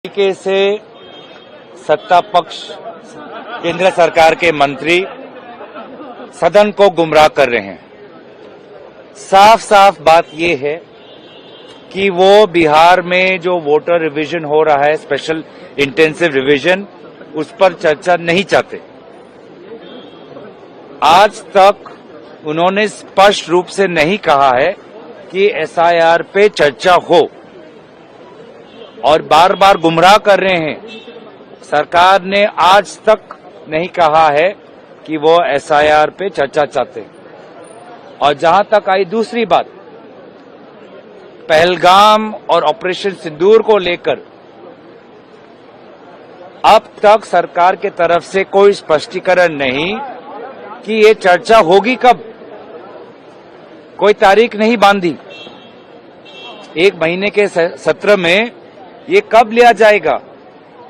तरीके से सत्ता पक्ष केंद्र सरकार के मंत्री सदन को गुमराह कर रहे हैं। साफ साफ बात यह है कि वो बिहार में जो वोटर रिवीजन हो रहा है, स्पेशल इंटेंसिव रिवीजन, उस पर चर्चा नहीं चाहते। आज तक उन्होंने स्पष्ट रूप से नहीं कहा है कि एसआईआर पे चर्चा हो और बार बार गुमराह कर रहे हैं। सरकार ने आज तक नहीं कहा है कि वो एसआईआर पे चर्चा चाहते। और जहां तक आई दूसरी बात, पहलगाम और ऑपरेशन सिंदूर को लेकर अब तक सरकार के तरफ से कोई स्पष्टीकरण नहीं कि ये चर्चा होगी कब। कोई तारीख नहीं बांधी। 1 महीने के सत्र में ये कब लिया जाएगा,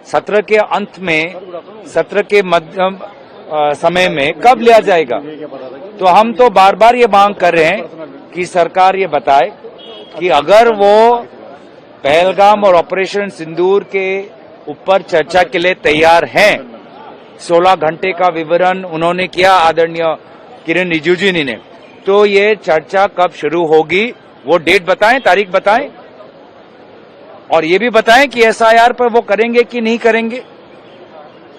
सत्र के अंत में, सत्र के मध्यम समय में कब लिया जाएगा। तो हम तो बार बार ये मांग कर रहे हैं कि सरकार ये बताए कि अगर वो पहलगाम और ऑपरेशन सिंदूर के ऊपर चर्चा के लिए तैयार हैं, 16 घंटे का विवरण उन्होंने किया आदरणीय किरण रिजिजू जी ने, तो ये चर्चा कब शुरू होगी, वो डेट बताएं, तारीख बताएं, और ये भी बताएं कि एसआईआर पर वो करेंगे कि नहीं करेंगे।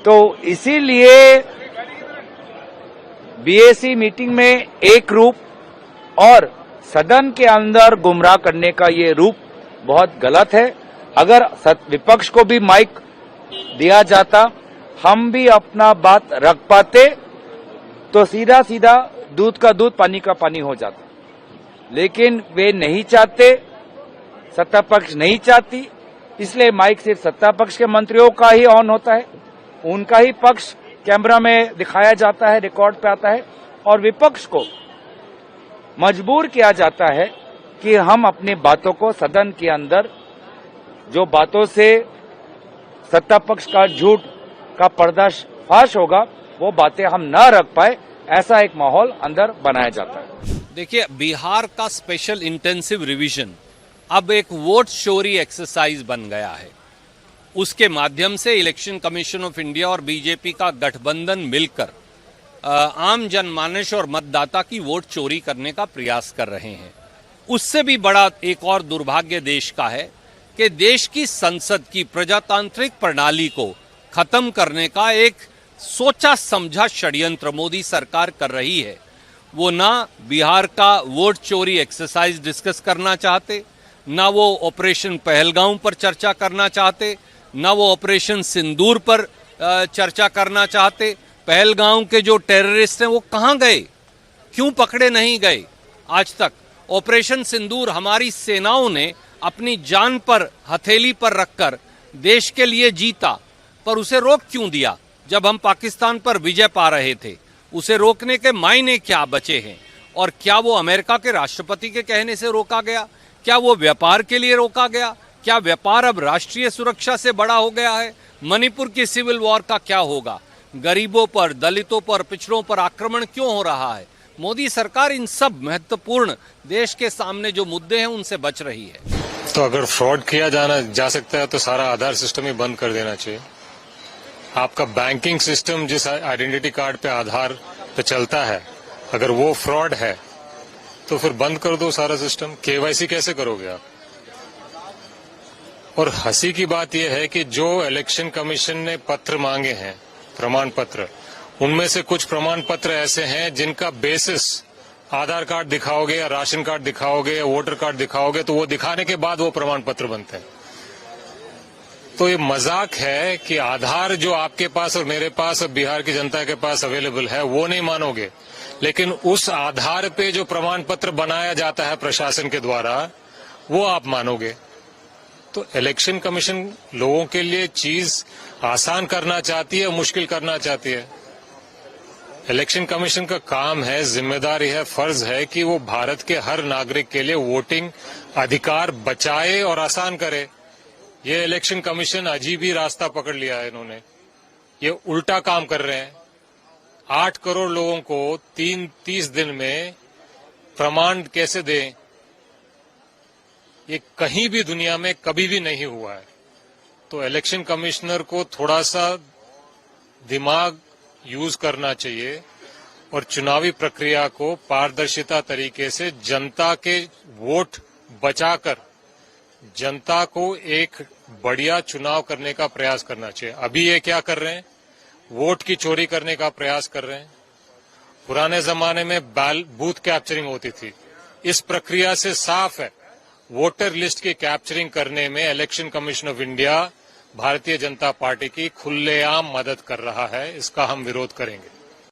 तो इसीलिए बीएसी मीटिंग में एक रूप और सदन के अंदर गुमराह करने का ये रूप बहुत गलत है। अगर विपक्ष को भी माइक दिया जाता, हम भी अपना बात रख पाते, तो सीधा सीधा दूध का दूध पानी का पानी हो जाता। लेकिन वे नहीं चाहते, सत्ता पक्ष नहीं चाहती, इसलिए माइक सिर्फ सत्ता पक्ष के मंत्रियों का ही ऑन होता है, उनका ही पक्ष कैमरा में दिखाया जाता है, रिकॉर्ड पे आता है, और विपक्ष को मजबूर किया जाता है कि हम अपनी बातों को सदन के अंदर, जो बातों से सत्ता पक्ष का झूठ का पर्दाफाश होगा, वो बातें हम न रख पाए, ऐसा एक माहौल अंदर बनाया जाता है। देखिए, बिहार का स्पेशल इंटेंसिव रिवीजन अब एक वोट चोरी एक्सरसाइज बन गया है। उसके माध्यम से इलेक्शन कमीशन ऑफ इंडिया और बीजेपी का गठबंधन मिलकर आम जनमानस और मतदाता की वोट चोरी करने का प्रयास कर रहे हैं। उससे भी बड़ा एक और दुर्भाग्य देश का है कि देश की संसद की प्रजातांत्रिक प्रणाली को खत्म करने का एक सोचा समझा षड्यंत्र मोदी सरकार कर रही है। वो ना बिहार का वोट चोरी एक्सरसाइज डिस्कस करना चाहते, ना वो ऑपरेशन पहलगाम पर चर्चा करना चाहते, ना वो ऑपरेशन सिंदूर पर चर्चा करना चाहते। पहलगाम के जो टेररिस्ट हैं वो कहां गए, क्यों पकड़े नहीं गए आज तक। ऑपरेशन सिंदूर हमारी सेनाओं ने अपनी जान पर हथेली पर रखकर देश के लिए जीता, पर उसे रोक क्यों दिया जब हम पाकिस्तान पर विजय पा रहे थे। उसे रोकने के मायने क्या बचे हैं, और क्या वो अमेरिका के राष्ट्रपति के कहने से रोका गया, क्या वो व्यापार के लिए रोका गया, क्या व्यापार अब राष्ट्रीय सुरक्षा से बड़ा हो गया है। मणिपुर की सिविल वॉर का क्या होगा, गरीबों पर, दलितों पर, पिछड़ों पर आक्रमण क्यों हो रहा है। मोदी सरकार इन सब महत्वपूर्ण देश के सामने जो मुद्दे हैं उनसे बच रही है। तो अगर फ्रॉड किया जा सकता है तो सारा आधार सिस्टम ही बंद कर देना चाहिए। आपका बैंकिंग सिस्टम जिस आइडेंटिटी कार्ड पे आधार पे चलता है, अगर वो फ्रॉड है तो फिर बंद कर दो सारा सिस्टम। केवाईसी कैसे करोगे आप। और हंसी की बात यह है कि जो इलेक्शन कमीशन ने पत्र मांगे हैं, प्रमाण पत्र, उनमें से कुछ प्रमाण पत्र ऐसे हैं जिनका बेसिस आधार कार्ड दिखाओगे या राशन कार्ड दिखाओगे या वोटर कार्ड दिखाओगे, तो वो दिखाने के बाद वो प्रमाण पत्र बनते हैं। तो ये मजाक है कि आधार जो आपके पास और मेरे पास और बिहार की जनता के पास अवेलेबल है वो नहीं मानोगे, लेकिन उस आधार पे जो प्रमाण पत्र बनाया जाता है प्रशासन के द्वारा वो आप मानोगे। तो इलेक्शन कमीशन लोगों के लिए चीज आसान करना चाहती है, मुश्किल करना चाहती है। इलेक्शन कमीशन का काम है, जिम्मेदारी है, फर्ज है कि वो भारत के हर नागरिक के लिए वोटिंग अधिकार बचाए और आसान करे। ये इलेक्शन कमीशन अजीब ही रास्ता पकड़ लिया है इन्होंने। ये उल्टा काम कर रहे हैं। 8 करोड़ लोगों को 30 दिन में प्रमाण कैसे दें, ये कहीं भी दुनिया में कभी भी नहीं हुआ है। तो इलेक्शन कमिश्नर को थोड़ा सा दिमाग यूज करना चाहिए और चुनावी प्रक्रिया को पारदर्शिता तरीके से जनता के वोट बचाकर जनता को एक बढ़िया चुनाव करने का प्रयास करना चाहिए। अभी ये क्या कर रहे हैं, वोट की चोरी करने का प्रयास कर रहे हैं। पुराने जमाने में बूथ कैप्चरिंग होती थी, इस प्रक्रिया से साफ है वोटर लिस्ट की कैप्चरिंग करने में election commission of India Bharatiya Janata party की खुलेआम मदद कर रहा है। इसका हम विरोध करेंगे।